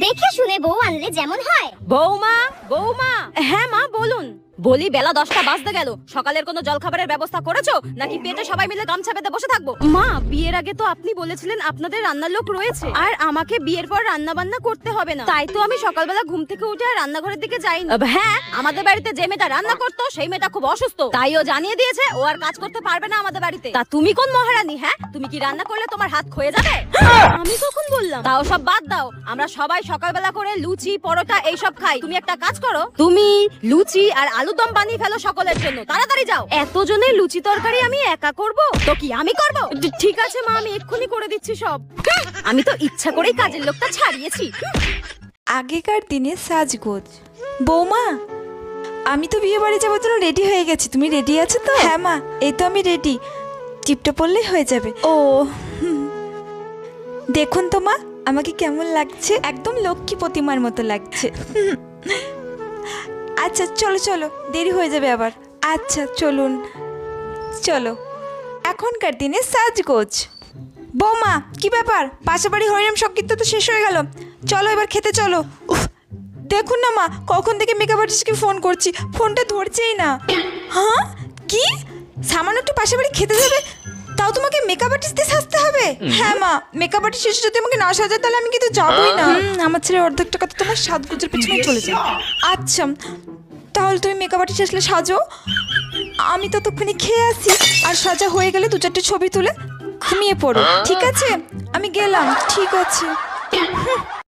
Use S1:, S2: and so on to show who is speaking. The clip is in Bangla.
S1: দেখে শুনে বউ আনলে যেমন হয়।
S2: বৌমা, বৌমা। হ্যাঁ মা বলুন। বলি বেলা 10টা বাজতে গেল, সকালের কোনো জলখাবারের ব্যবস্থা করেছো নাকি পেটে সবাই মিলে গামছা বেঁধে বসে থাকবো? মা, বিয়ের আগে তো আপনি বলেছিলেন আপনাদের রান্নার লোক রয়েছে, আর আমাকে বিয়ের পর রান্না বান্না করতে হবে না। তাই তো আমি সকালবেলা ঘুম থেকে উঠে আর রান্নাঘরের দিকে যাইনি। হ্যাঁ, আমাদের বাড়িতে যে মেয়েটা রান্না করতো সেই মেয়েটা খুব অসুস্থ, তাই ও জানিয়ে দিয়েছে ও আর কাজ করতে পারবে না আমাদের বাড়িতে। তা তুমি কোন মহারানী? হ্যাঁ, তুমি কি রান্না করলে তোমার হাত ক্ষয়ে যাবে? আমি কখন বললাম? তাও সব বাদ দাও, আমরা সবাই সকালবেলা করে লুচি পরোটা এইসব খাই। তুমি একটা কাজ করো, তুমি লুচি আর আলুর দম বানিয়ে ফেলো সকলের জন্য। তাড়াতাড়ি যাও। এতজনের লুচি তরকারি আমি একা করব? তো কি আমি করব? ঠিক আছে মা, আমি এক্ষুনি করে দিচ্ছি সব। আমি তো ইচ্ছা করেই কাজের লোকটা ছাড়িয়েছি।
S3: আগেকার দিনে সাজগোজ। বৌমা, আমি তো বিয়ে বাড়ি যাবো, তোরা রেডি হয়ে গেছি। তুমি রেডি আছো তো? হ্যাঁ মা, এই তো আমি রেডি। টিপটা পরলেই হয়ে যাবে। ও দেখুন তো মা, আমাকে কেমন লাগছে? একদম লক্ষ্মী প্রতিমার মতো লাগছে। আচ্ছা চলো চলো, দেরি হয়ে যাবে আবার। আচ্ছা চলুন, চলো। এখনকার দিনে সাজগোজ। বৌমা, কি ব্যাপার? পাশে বাড়ি হরিনাম সংকীর্তন তো শেষ হয়ে গেল, চলো এবার খেতে চলো। উফ, দেখুন না মা, কখন থেকে মেকআপ আর্টিস্টকে ফোন করছি, ফোনটা ধরছেই না। হ্যাঁ কি, সামান্য একটু পাশে বাড়ি খেতে যাবে, তাও তোমাকে মেকআপ আর্টিস্ট দিয়ে সাজতে হবে? হ্যাঁ মা, মেকআপ আর্টিস্ট শেষে যদি আমাকে না সাজায় তাহলে আমি কিন্তু যাবোই না। আমার ছেলে অর্ধেক টাকা তো তোমার সাজগোজের পেছনে চলে যায়। আচ্ছা তাহলে তুমি মেকআপ আর্টিস্ট আসলে সাজো, আমি ততক্ষণে খেয়ে আসি, আর সাজা হয়ে গেলে 2-4টে ছবি তুলে ঘুমিয়ে পড়ো। ঠিক আছে, আমি গেলাম। ঠিক আছে।